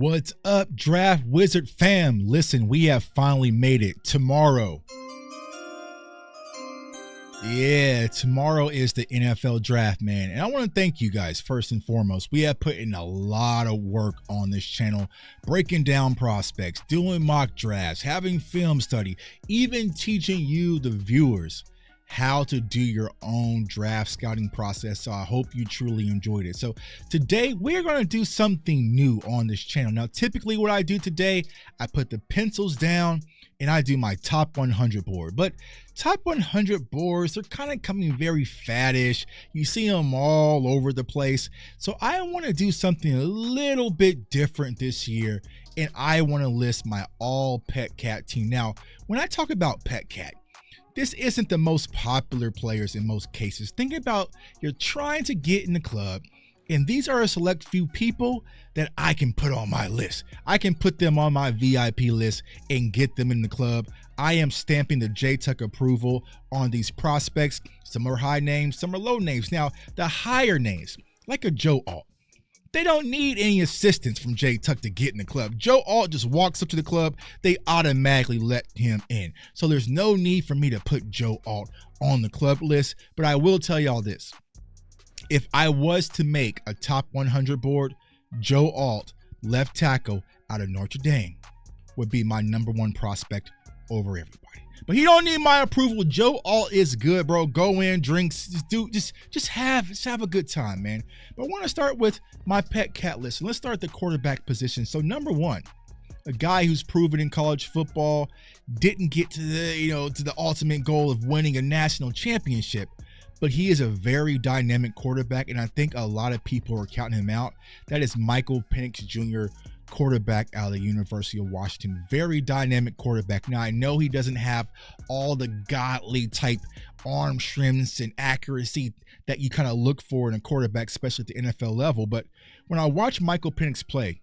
What's up, Draft Wizard fam? Listen, we have finally made it. Tomorrow. Yeah, tomorrow is the NFL draft, man. And I want to thank you guys first and foremost. We have put in a lot of work on this channel, breaking down prospects, doing mock drafts, having film study, even teaching you, the viewers, how to do your own draft scouting process. So I hope you truly enjoyed it. So today we're going to do something new on this channel. Now, typically what I do today, I put the pencils down and I do my top 100 board, but top 100 boards, they're kind of coming very faddish. You see them all over the place. So I want to do something a little bit different this year. And I want to list my all pet cat team. Now, when I talk about pet cat, this isn't the most popular players in most cases. Think about, you're trying to get in the club, and these are a select few people that I can put on my list. I can put them on my VIP list and get them in the club. I am stamping the J-Tuck approval on these prospects. Some are high names, some are low names. Now, the higher names, like a Joe Alt, they don't need any assistance from J-Tuck to get in the club. Joe Alt just walks up to the club, they automatically let him in. So there's no need for me to put Joe Alt on the club list. But I will tell y'all this. If I was to make a top 100 board, Joe Alt, left tackle out of Notre Dame, would be my #1 prospect over everybody. But he don't need my approval. Joe Alt is good, bro. Go in, drinks, just have a good time, man. But I want to start with my pet cat list. And let's start at the quarterback position. So #1, a guy who's proven in college football, didn't get to the ultimate goal of winning a national championship, but he is a very dynamic quarterback, and I think a lot of people are counting him out. That is Michael Penix Jr., quarterback out of the University of Washington. Very dynamic quarterback. Now, I know he doesn't have all the godly type arm strengths and accuracy that you kind of look for in a quarterback, especially at the NFL level, but when I watch Michael Penix play,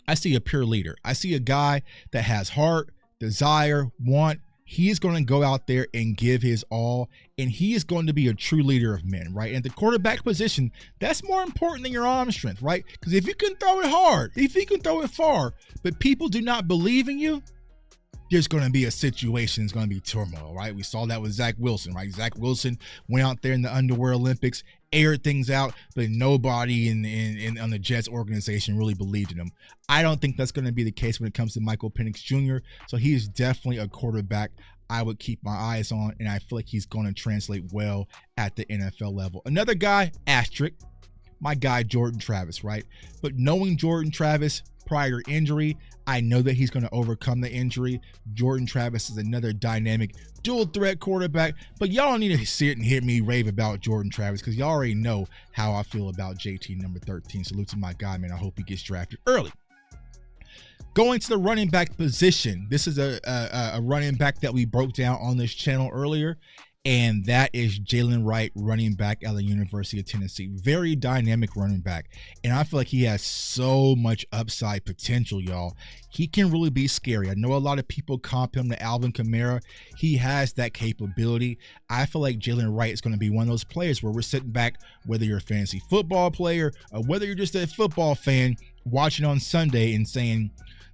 I see a pure leader. I see a guy that has heart, desire, want. He is going to go out there and give his all, and he is going to be a true leader of men, right? And the quarterback position, that's more important than your arm strength, right? Because if you can throw it hard, if you can throw it far, but people do not believe in you, there's going to be a situation, it's going to be turmoil, right? We saw that with Zach Wilson, right? Zach Wilson went out there in the underwear Olympics, aired things out, but nobody on the Jets organization really believed in him. I don't think that's going to be the case when it comes to Michael Penix Jr. So he is definitely a quarterback I would keep my eyes on, and I feel like he's going to translate well at the NFL level. Another guy, asterisk, my guy Jordan Travis, right? But knowing Jordan Travis prior injury, I know that he's going to overcome the injury. Jordan Travis is another dynamic dual threat quarterback, but y'all don't need to sit and hear me rave about Jordan Travis because y'all already know how I feel about JT number 13. Salute to my guy, man. I hope he gets drafted early. Going to the running back position, this is a running back that we broke down on this channel earlier, and that is Jalen Wright, running back at the University of Tennessee. Very dynamic running back, and I feel like he has so much upside potential, y'all. He can really be scary. I know a lot of people comp him to Alvin Kamara. He has that capability. I feel like Jalen Wright is going to be one of those players where we're sitting back, whether you're a fantasy football player or whether you're just a football fan watching on Sunday and saying,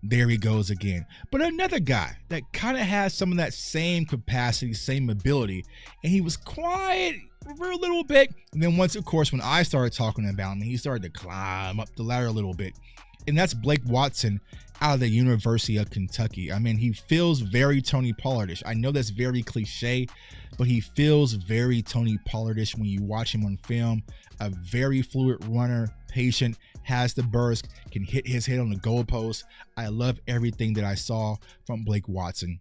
there he goes again. But another guy that kind of has some of that same capacity, same ability, and he was quiet for a little bit. And then once, of course, when I started talking about him, he started to climb up the ladder a little bit. And that's Blake Watson out of the University of Kentucky. I mean, he feels very Tony Pollardish. I know that's very cliche, but he feels very Tony Pollardish when you watch him on film. A very fluid runner, patient, has the burst, can hit his head on the goalpost. I love everything that I saw from Blake Watson.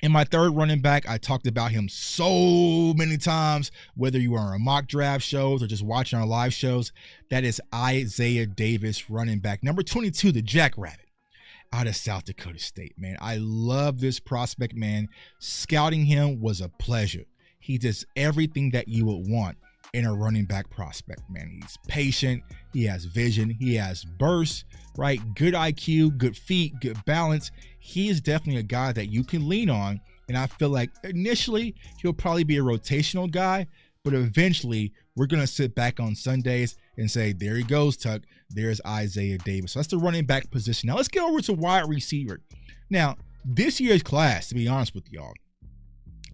In my third running back, I talked about him so many times, whether you are on mock draft shows or just watching our live shows. That is Isaiah Davis, running back. Number 22, the Jackrabbit out of South Dakota State, man. I love this prospect, man. Scouting him was a pleasure. He does everything that you would want in a running back prospect, man. He's patient, he has vision, he has burst, right? Good IQ, good feet, good balance. He is definitely a guy that you can lean on, and I feel like initially he'll probably be a rotational guy, but eventually we're going to sit back on Sundays and say, there he goes, Tuck. There's Isaiah Davis. So that's the running back position. Now let's get over to wide receiver. Now, this year's class, to be honest with y'all,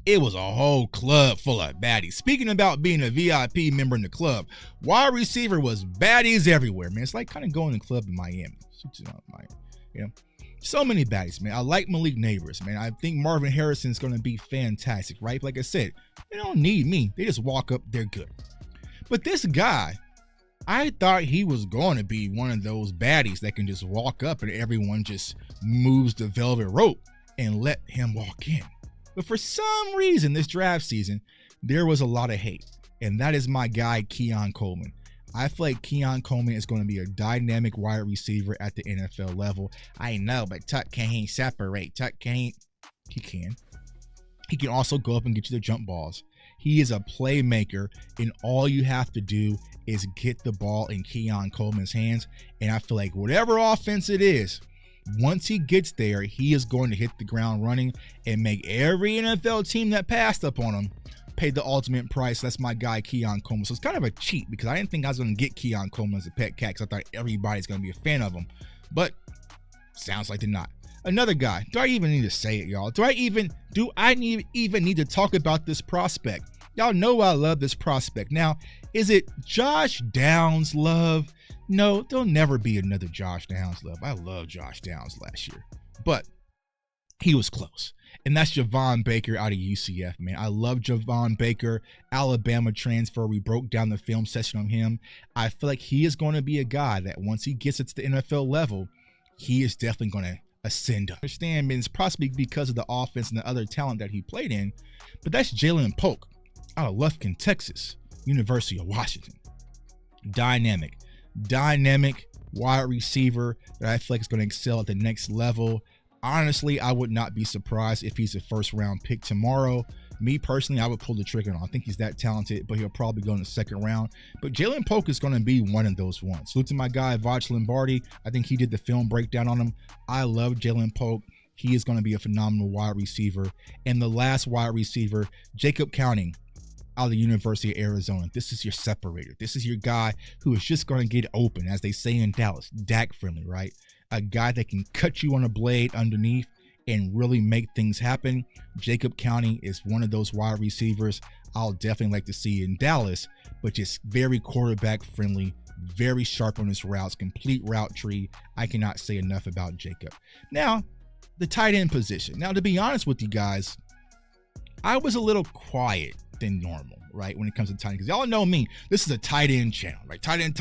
it was a whole club full of baddies. Speaking about being a VIP member in the club, wide receiver was baddies everywhere, man. It's like kind of going to the club in Miami. You know, so many baddies, man. I like Malik Neighbors, man. I think Marvin Harrison's going to be fantastic, right? Like I said, they don't need me. They just walk up, they're good. But this guy, I thought he was going to be one of those baddies that can just walk up and everyone just moves the velvet rope and let him walk in. But for some reason, this draft season, there was a lot of hate. And that is my guy, Keon Coleman. I feel like Keon Coleman is going to be a dynamic wide receiver at the NFL level. I know, but Tuck can't separate. Tuck can't. He can. He can also go up and get you the jump balls. He is a playmaker, and all you have to do is get the ball in Keon Coleman's hands. And I feel like whatever offense it is, once he gets there, he is going to hit the ground running and make every NFL team that passed up on him pay the ultimate price. That's my guy, Keon Coleman. So it's kind of a cheat because I didn't think I was going to get Keon Coleman as a pet cat because I thought everybody's going to be a fan of him. But sounds like they're not. Another guy. Do I even need to say it, y'all? Do I even need to talk about this prospect? Y'all know I love this prospect. Now, is it Josh Downs love? No, there'll never be another Josh Downs love. I love Josh Downs last year, but he was close. And that's Javon Baker out of UCF, man. I love Javon Baker, Alabama transfer. We broke down the film session on him. I feel like he is going to be a guy that once he gets it to the NFL level, he is definitely going to ascend. I understand, man, it's possibly because of the offense and the other talent that he played in, but that's Jalen Polk out of Lufkin, Texas, University of Washington. Dynamic wide receiver that I feel like is going to excel at the next level. Honestly, I would not be surprised if he's a first round pick tomorrow. Me personally, I would pull the trigger on. I think he's that talented, but he'll probably go in the second round. But Jalen Polk is going to be one of those ones. Look to my guy, Vach Lombardi. I think he did the film breakdown on him. I love Jalen Polk. He is going to be a phenomenal wide receiver. And the last wide receiver, Jacob Counting out of the University of Arizona. This is your separator. This is your guy who is just going to get open, as they say in Dallas, Dak friendly, right? A guy that can cut you on a blade underneath and really make things happen. Jacob County is one of those wide receivers I'll definitely like to see in Dallas, but just very quarterback friendly, very sharp on his routes, complete route tree. I cannot say enough about Jacob. Now, the tight end position. Now, to be honest with you guys, I was a little quiet than normal, right, when it comes to tight end, because y'all know me. This is a tight end channel, right? Tight end,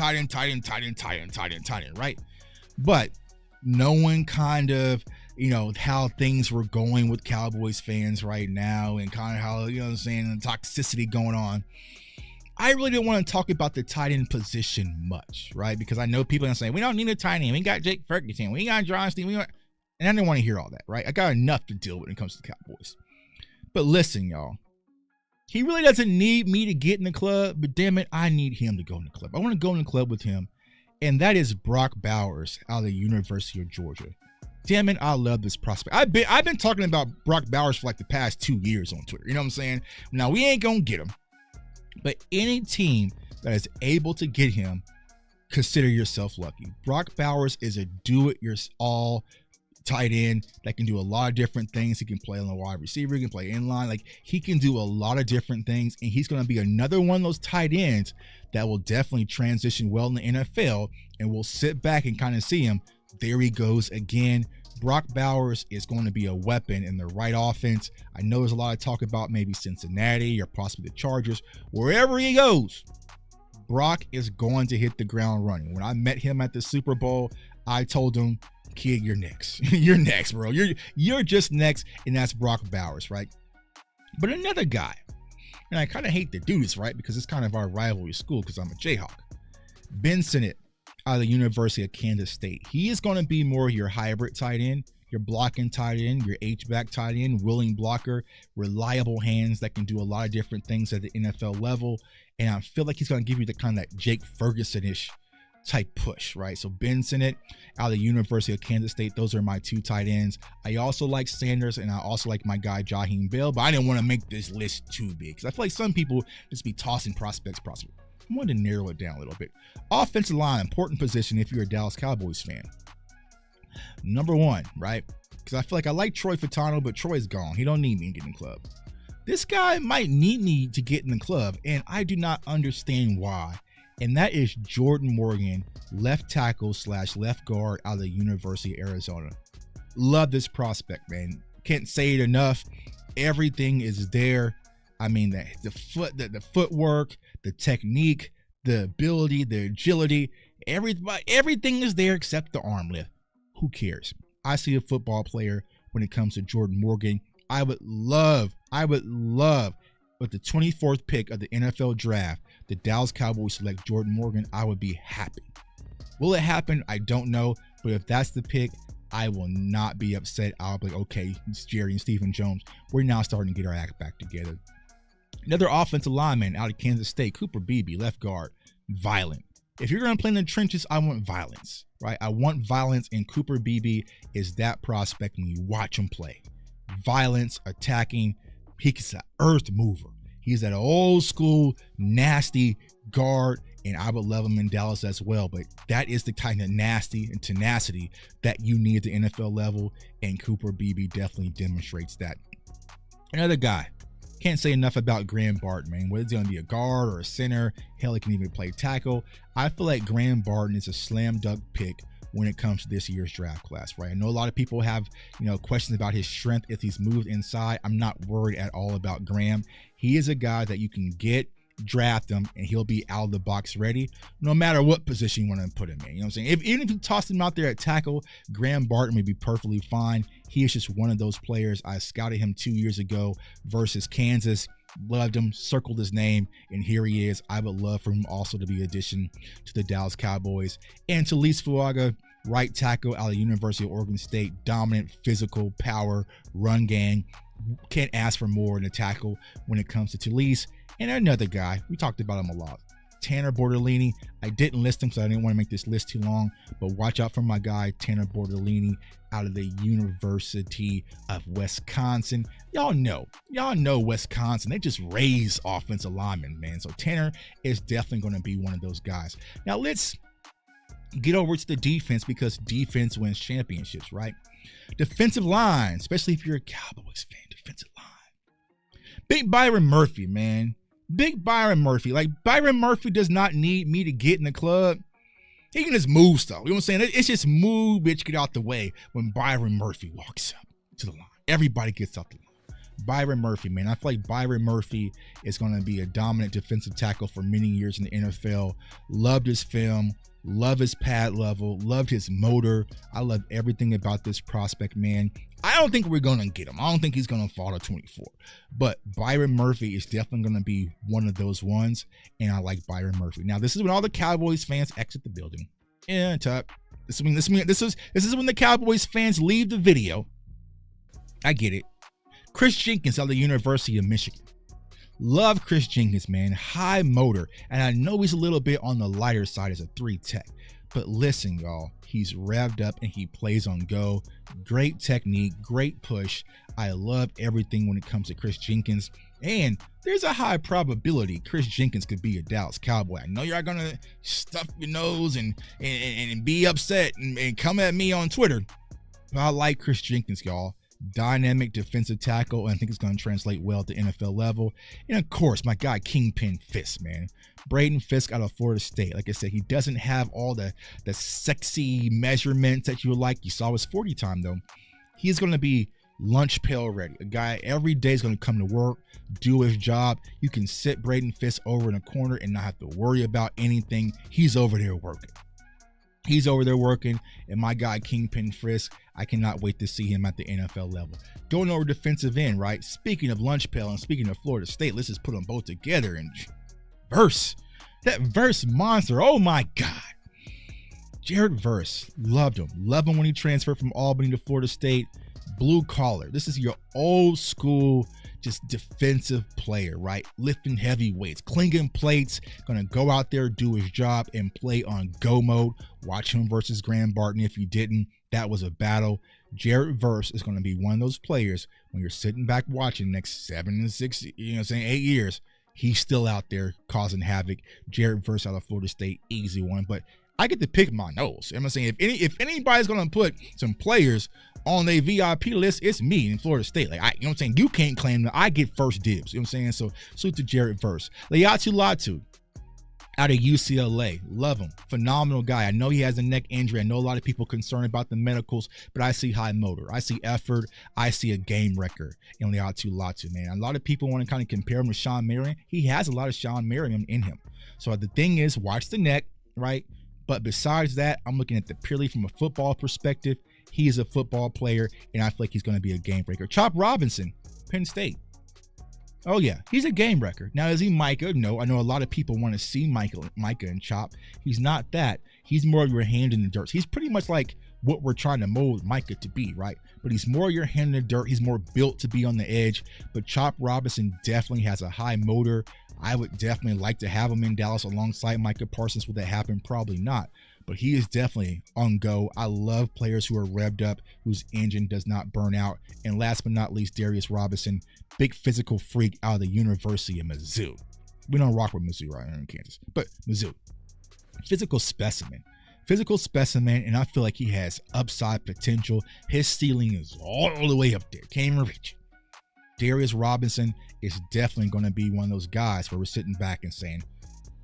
right? But knowing kind of, how things were going with Cowboys fans right now and kind of how, the toxicity going on, I really didn't want to talk about the tight end position much, right? Because I know people are saying, we don't need a tight end. We got Jake Ferguson. We got John Steve. And I didn't want to hear all that, right? I got enough to deal with when it comes to the Cowboys. But listen, y'all. He really doesn't need me to get in the club, but damn it, I need him to go in the club. I want to go in the club with him, and that is Brock Bowers out of the University of Georgia. Damn it, I love this prospect. I've been talking about Brock Bowers for like the past 2 years on Twitter. You know what I'm saying? Now, we ain't going to get him, but any team that is able to get him, consider yourself lucky. Brock Bowers is a do-it-yourself tight end that can do a lot of different things. He can play on the wide receiver, he can play inline, like he can do a lot of different things, and he's going to be another one of those tight ends that will definitely transition well in the NFL, and we'll sit back and kind of see him. There he goes again. Brock Bowers is going to be a weapon in the right offense. I know there's a lot of talk about maybe Cincinnati or possibly the Chargers. Wherever he goes, Brock is going to hit the ground running. When I met him at the Super Bowl, I told him, kid, you're next. You're next, bro. You're just next, and that's Brock Bowers, right? But another guy, and I kind of hate to do this, right, because it's kind of our rivalry school because I'm a Jayhawk. Ben Sinnott out of the University of Kansas State. He is going to be more your hybrid tight end, your blocking tight end, your H-back tight end, willing blocker, reliable hands that can do a lot of different things at the NFL level, and I feel like he's going to give you the kind of that Jake Ferguson-ish type push, right? So Ben Sinnott out of the University of Kansas State, those are my two tight ends. I also like Sanders, and I also like my guy Jaheim Bell, but I didn't want to make this list too big because I feel like some people just be tossing prospects. I wanted to narrow it down a little bit. Offensive line, important position if you're a Dallas Cowboys fan. Number one, right? Because I feel like I like Troy Fautano, but Troy's gone. He don't need me to get in the club. This guy might need me to get in the club, and I do not understand why. And that is Jordan Morgan, left tackle / left guard out of the University of Arizona. Love this prospect, man. Can't say it enough. Everything is there. I mean, the footwork, the technique, the ability, the agility, everything is there except the arm lift. Who cares? I see a football player when it comes to Jordan Morgan. I would love with the 24th pick of the NFL draft, the Dallas Cowboys select Jordan Morgan. I would be happy. Will it happen? I don't know. But if that's the pick, I will not be upset. I'll be like, okay, it's Jerry and Stephen Jones. We're now starting to get our act back together. Another offensive lineman out of Kansas State, Cooper Beebe, left guard, violent. If you're going to play in the trenches, I want violence, right? I want violence, and Cooper Beebe is that prospect when you watch him play. Violence, attacking. He's an earth mover. He's that old school, nasty guard, and I would love him in Dallas as well. But that is the kind of nasty and tenacity that you need at the NFL level, and Cooper Beebe definitely demonstrates that. Another guy. Can't say enough about Graham Barton, man. Whether it's going to be a guard or a center, hell, he can even play tackle. I feel like Graham Barton is a slam dunk pick when it comes to this year's draft class, right? I know a lot of people have, questions about his strength if he's moved inside. I'm not worried at all about Graham. He is a guy that you can get, draft him, and he'll be out of the box ready no matter what position you want to put him in. You know what I'm saying? Even if you tossed him out there at tackle, Graham Barton would be perfectly fine. He is just one of those players. I scouted him 2 years ago versus Kansas. Loved him, circled his name, and here he is. I would love for him also to be an addition to the Dallas Cowboys. And Talise Fuaga, right tackle out of the University of Oregon State, dominant, physical, power, run gang. Can't ask for more in a tackle when it comes to Talise. And another guy, we talked about him a lot, Tanner Bortolini. I didn't list him because I didn't want to make this list too long, but watch out for my guy, Tanner Bortolini, out of the University of Wisconsin. Y'all know Wisconsin. They just raise offensive linemen, man. So Tanner is definitely going to be one of those guys. Now let's get over to the defense, because defense wins championships, right? Defensive line, especially if you're a Cowboys fan, defensive line. Big Byron Murphy, man. Big Byron Murphy. Like, Byron Murphy does not need me to get in the club. He can just move stuff. You know what I'm saying? It's just move, bitch, get out the way when Byron Murphy walks up to the line. Everybody gets out the line. Byron Murphy, man. I feel like Byron Murphy is going to be a dominant defensive tackle for many years in the NFL. Loved his film. Love his pad level. Loved his motor. I love everything about this prospect, man. I don't think we're going to get him. I don't think he's going to fall to 24. But Byron Murphy is definitely going to be one of those ones, and I like Byron Murphy. Now, this is when all the Cowboys fans exit the building. Yeah, Tuck. This is when the Cowboys fans leave the video. I get it. Chris Jenkins out of the University of Michigan. Love Chris Jenkins, man. High motor. And I know he's a little bit on the lighter side as a 3 tech. But listen, y'all, he's revved up and he plays on go. Great technique, great push. I love everything when it comes to Chris Jenkins. And there's a high probability Chris Jenkins could be a Dallas Cowboy. I know you're going to stuff your nose and be upset and come at me on Twitter. But I like Chris Jenkins, y'all. Dynamic defensive tackle, and I think it's going to translate well at the NFL level. And of course, my guy Kingpin Fisk, man. Braden Fisk out of Florida State. Like I said, he doesn't have all the sexy measurements that you would like. You saw his 40 time, though. He's going to be lunch pail ready. A guy every day is going to come to work, do his job. You can sit Braden Fisk over in a corner and not have to worry about anything. He's over there working. He's over there working, and my guy Kingpin Fisk, I cannot wait to see him at the NFL level. Going over defensive end, right? Speaking of lunch pail and speaking of Florida State, let's just put them both together. And Verse, that Verse monster, oh my God. Jared Verse, loved him. Loved him when he transferred from Albany to Florida State. Blue collar. This is your old school, just defensive player, right? Lifting heavy weights, clinging plates, gonna go out there, do his job, and play on go mode. Watch him versus Graham Barton. If you didn't, that was a battle. Jared Verse is gonna be one of those players when you're sitting back watching next 7 to 6, 8 years. He's still out there causing havoc. Jared Verse out of Florida State, easy one. But I get to pick my nose. I'm saying if anybody's gonna put some players on a VIP list, it's me in Florida State. Like, you know what I'm saying? You can't claim that I get first dibs. You know what I'm saying? So salute to Jared Verse. Laiatu Latu out of UCLA. Love him. Phenomenal guy. I know he has a neck injury. I know a lot of people concerned about the medicals, but I see high motor. I see effort. I see a game record in Laiatu Latu, man. A lot of people want to kind of compare him to Sean Marion. He has a lot of Sean Marion in him. So the thing is, watch the neck, right? But besides that, I'm looking at the purely from a football perspective. He is a football player, and I feel like he's going to be a game breaker. Chop Robinson, Penn State. Oh, yeah, he's a game wrecker. Now, is he Micah? No, I know a lot of people want to see Micah and Chop. He's not that. He's more of your hand in the dirt. He's pretty much like what we're trying to mold Micah to be, right? But he's more your hand in the dirt. He's more built to be on the edge. But Chop Robinson definitely has a high motor. I would definitely like to have him in Dallas alongside Micah Parsons. Will that happen? Probably not. But he is definitely on go. I love players who are revved up, whose engine does not burn out. And last but not least, Darius Robinson, big physical freak out of the University of Mizzou. We don't rock with Mizzou right here in Kansas, but Mizzou. Physical specimen, and I feel like he has upside potential. His ceiling is all the way up there. Can't even reach it. Darius Robinson is definitely going to be one of those guys where we're sitting back and saying,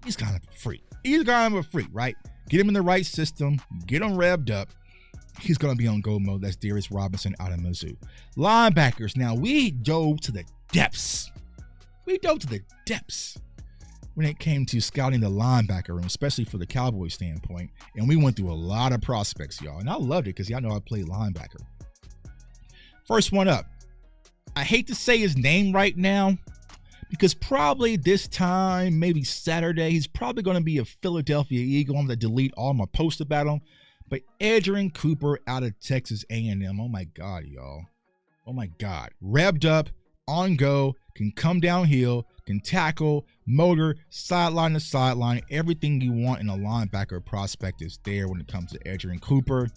he's kind of a freak. He's kind of a freak, right? Get him in the right system, get him revved up. He's going to be on go mode. That's Darius Robinson out of Mizzou. Linebackers. Now, we dove to the depths. When it came to scouting the linebacker room, especially for the Cowboys standpoint. And we went through a lot of prospects, y'all. And I loved it because y'all know I played linebacker. First one up. I hate to say his name right now, because probably this time, maybe Saturday, he's probably going to be a Philadelphia Eagle. I'm going to delete all my posts about him. But Adrian Cooper out of Texas A&M. Oh, my God, y'all. Oh, my God. Revved up, on go, can come downhill, can tackle, motor, sideline to sideline. Everything you want in a linebacker prospect is there when it comes to Adrian Cooper.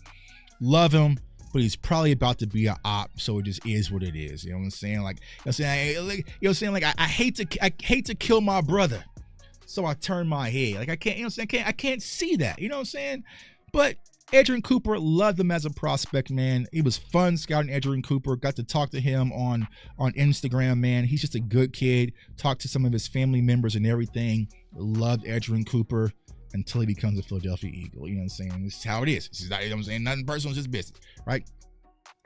Love him. But he's probably about to be an op, so it just is what it is. You know what I'm saying? Like, I hate to kill my brother, so I turn my head. Like, I can't, you know what I'm saying? I can't see that. You know what I'm saying? But Adrian Cooper, loved him as a prospect, man. It was fun scouting Adrian Cooper. Got to talk to him on Instagram, man. He's just a good kid. Talked to some of his family members and everything. Loved Adrian Cooper until he becomes a Philadelphia Eagle. You know what I'm saying? This is how it is. This is not, you know what I'm saying? Nothing personal, it's just business, right?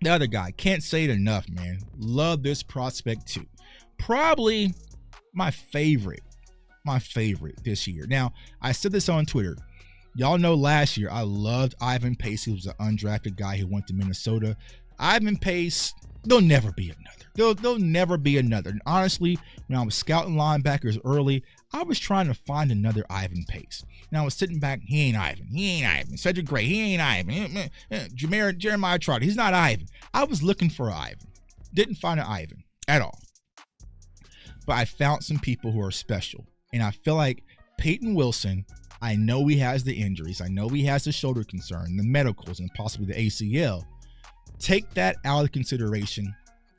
The other guy, can't say it enough, man. Love this prospect too. Probably my favorite this year. Now, I said this on Twitter. Y'all know last year I loved Ivan Pace. He was an undrafted guy who went to Minnesota. Ivan Pace, there'll never be another. There'll never be another. And honestly, when I was scouting linebackers early, I was trying to find another Ivan Pace. And I was sitting back, he ain't Ivan. Cedric Gray, he ain't Ivan. Jeremiah Trotter, he's not Ivan. I was looking for an Ivan. Didn't find an Ivan at all. But I found some people who are special. And I feel like Peyton Wilson, I know he has the injuries. I know he has the shoulder concern, the medicals, and possibly the ACL. Take that out of consideration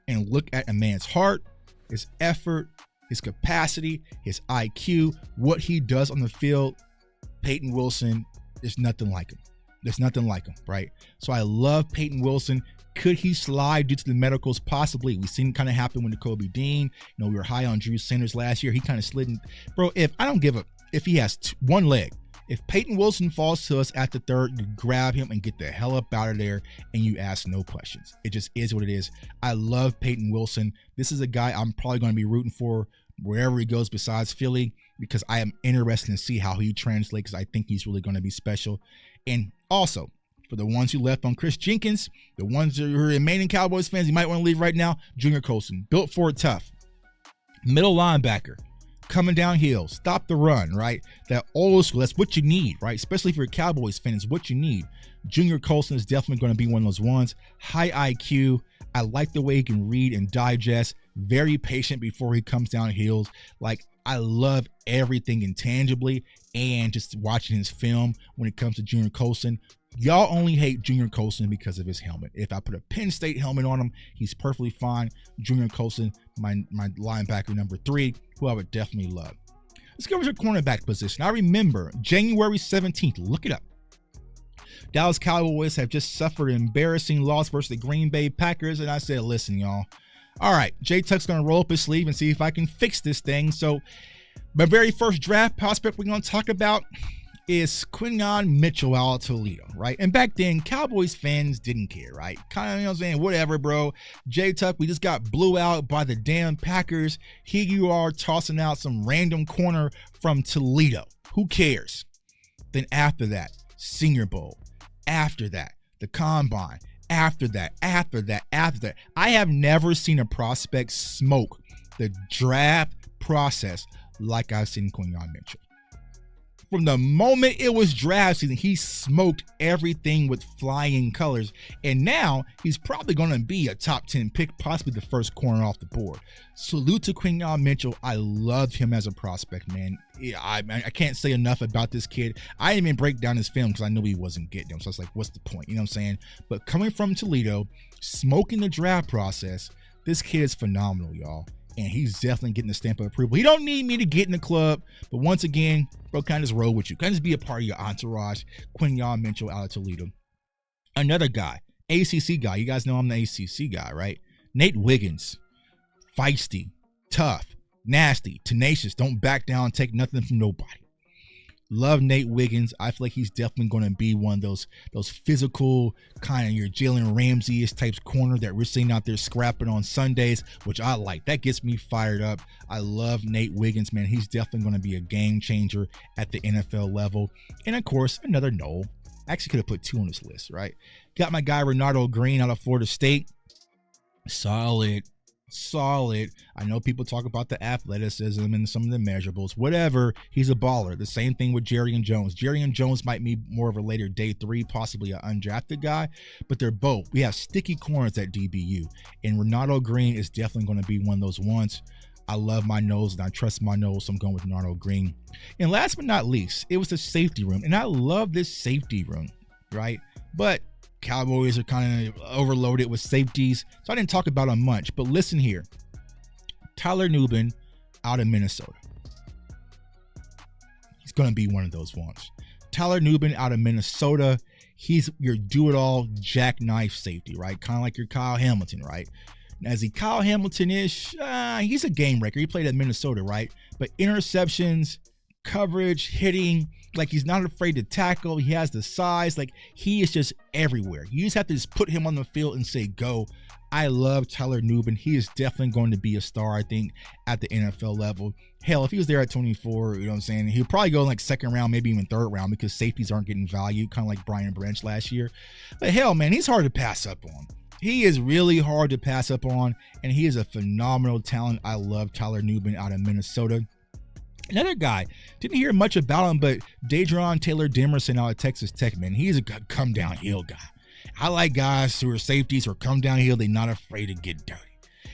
and look at a man's heart, his effort, his capacity, his IQ, what he does on the field. Peyton Wilson, there's nothing like him. There's nothing like him, right? So I love Peyton Wilson. Could he slide due to the medicals? Possibly. We've seen it kind of happen with Kobe Dean. You know, we were high on Drew Sanders last year. He kind of slid in. Bro, if he has one leg, if Peyton Wilson falls to us at the third, you grab him and get the hell up out of there, and you ask no questions. It just is what it is. I love Peyton Wilson. This is a guy I'm probably going to be rooting for wherever he goes besides Philly, because I am interested to see how he translates, because I think he's really going to be special. And also, for the ones who left on Chris Jenkins, the ones who are remaining Cowboys fans, you might want to leave right now. Junior Colson, built for it tough. Middle linebacker, coming downhill, stop the run, right? That old school, that's what you need, right? Especially if you're a Cowboys fan, it's what you need. Junior Colson is definitely going to be one of those ones. High IQ. I like the way he can read and digest. Very patient before he comes down hills. Like, I love everything intangibly and just watching his film when it comes to Junior Colson. Y'all only hate Junior Colson because of his helmet. If I put a Penn State helmet on him, he's perfectly fine. Junior Colson, my linebacker number 3, who I would definitely love. Let's go over to cornerback position. I remember January 17th, look it up. Dallas Cowboys have just suffered an embarrassing loss versus the Green Bay Packers. And I said, listen, y'all. All right, J-Tuck's going to roll up his sleeve and see if I can fix this thing. So my very first draft prospect we're going to talk about is Quinyon Mitchell out of Toledo, right? And back then, Cowboys fans didn't care, right? Kind of, you know what I'm saying? Whatever, bro. J-Tuck, we just got blew out by the damn Packers. Here you are tossing out some random corner from Toledo. Who cares? Then after that, Senior Bowl. After that, the Combine. After that. I have never seen a prospect smoke the draft process like I've seen Quinyon Mitchell. From the moment it was draft season, he smoked everything with flying colors. And now he's probably going to be a top 10 pick, possibly the first corner off the board. Salute to Quinyon Mitchell. I love him as a prospect, man. Yeah, I can't say enough about this kid. I didn't even break down his film because I knew he wasn't getting them. So it's like, what's the point? You know what I'm saying? But coming from Toledo, smoking the draft process, this kid is phenomenal, y'all. And he's definitely getting the stamp of approval. He don't need me to get in the club. But once again, bro, kind of just roll with you. Kind of just be a part of your entourage. Quinyon Mitchell out of Toledo. Another guy, ACC guy. You guys know I'm the ACC guy, right? Nate Wiggins. Feisty, tough, nasty, tenacious. Don't back down, take nothing from nobody. Love Nate Wiggins. I feel like he's definitely going to be one of those physical, kind of your Jalen Ramsey-ish types corner that we're seeing out there scrapping on Sundays, which I like. That gets me fired up. I love Nate Wiggins, man. He's definitely going to be a game changer at the NFL level. And, of course, another Noel. I actually could have put 2 on this list, right? Got my guy Renardo Green out of Florida State. Solid. I know people talk about the athleticism and some of the measurables. Whatever, he's a baller. The same thing with Jerrion Jones. Jerrion Jones might be more of a later day 3, possibly an undrafted guy, but they're both. We have sticky corners at DBU, and Renardo Green is definitely going to be one of those ones. I love my nose and I trust my nose, so I'm going with Renardo Green. And last but not least, it was the safety room, and I love this safety room, right? But Cowboys are kind of overloaded with safeties, so I didn't talk about them much. But listen here. Tyler Nubin out of Minnesota. He's going to be one of those ones. Tyler Nubin out of Minnesota. He's your do-it-all jackknife safety, right? Kind of like your Kyle Hamilton, right? As he Kyle Hamilton-ish, he's a game wrecker. He played at Minnesota, right? But interceptions, coverage, hitting, like he's not afraid to tackle. He has the size. Like he is just everywhere. You just have to just put him on the field and say go. I love Tyler Nubin. He is definitely going to be a star, I think, at the NFL level. Hell, if he was there at 24, you know what I'm saying, he'll probably go like second round, maybe even third round, because safeties aren't getting value, kind of like Brian Branch last year. But hell, man, he's hard to pass up on. He is really hard to pass up on, and he is a phenomenal talent. I love Tyler Nubin out of Minnesota. Another guy, didn't hear much about him, but Dadron Taylor Demerson out of Texas Tech, man. He's a come downhill guy. I like guys who are safeties or come downhill. They're not afraid to get dirty.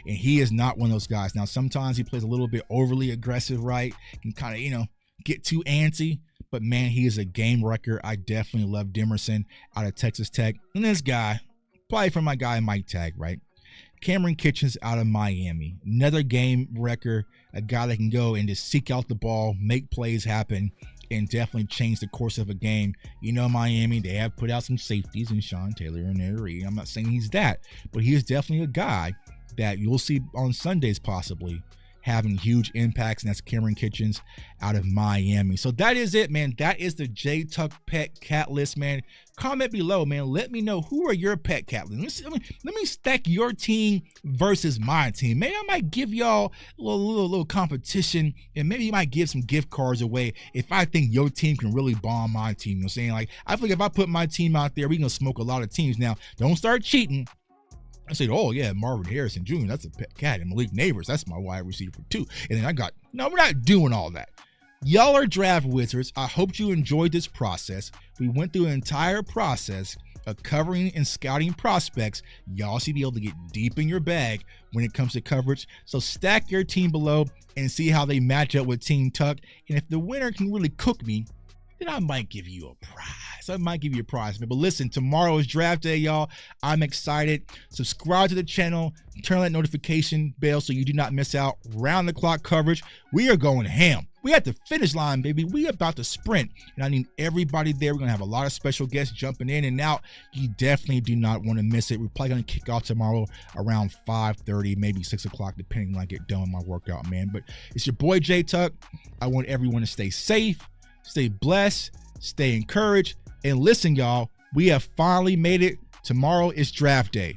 And he is not one of those guys. Now, sometimes he plays a little bit overly aggressive, right? Can kind of, get too antsy. But, man, he is a game wrecker. I definitely love Demerson out of Texas Tech. And this guy, probably from my guy Mike Tag, right? Cameron Kitchens out of Miami. Another game wrecker, a guy that can go and just seek out the ball, make plays happen, and definitely change the course of a game. Miami, they have put out some safeties in Sean Taylor and Ed Reed. I'm not saying he's that, but he is definitely a guy that you'll see on Sundays possibly having huge impacts, and that's Cameron Kitchens out of Miami. So that is it, man. That is the J-Tuck pet cat list, man. Comment below, man. Let me know, who are your pet cat lists. Let me stack your team versus my team. Maybe I might give y'all a little competition, and maybe you might give some gift cards away if I think your team can really bomb my team. You know what I'm saying? Like, I feel like if I put my team out there, we're going to smoke a lot of teams. Now, don't start cheating. I said, oh, yeah, Marvin Harrison Jr., that's a pet cat. And Malik Neighbors, that's my wide receiver for 2. And then no, we're not doing all that. Y'all are draft wizards. I hope you enjoyed this process. We went through an entire process of covering and scouting prospects, y'all should be able to get deep in your bag when it comes to coverage. So stack your team below and see how they match up with Team Tuck. And if the winner can really cook me, then I might give you a prize. Man. But listen, tomorrow is draft day, y'all. I'm excited. Subscribe to the channel. Turn on that notification bell so you do not miss out. Round the clock coverage. We are going ham. We at the finish line, baby. We about to sprint. And I need everybody there. We're going to have a lot of special guests jumping in and out. You definitely do not want to miss it. We're probably going to kick off tomorrow around 5:30, maybe 6 o'clock, depending when I get done with my workout, man. But it's your boy, J Tuck. I want everyone to stay safe, stay blessed, stay encouraged. And listen, y'all, we have finally made it. Tomorrow is draft day.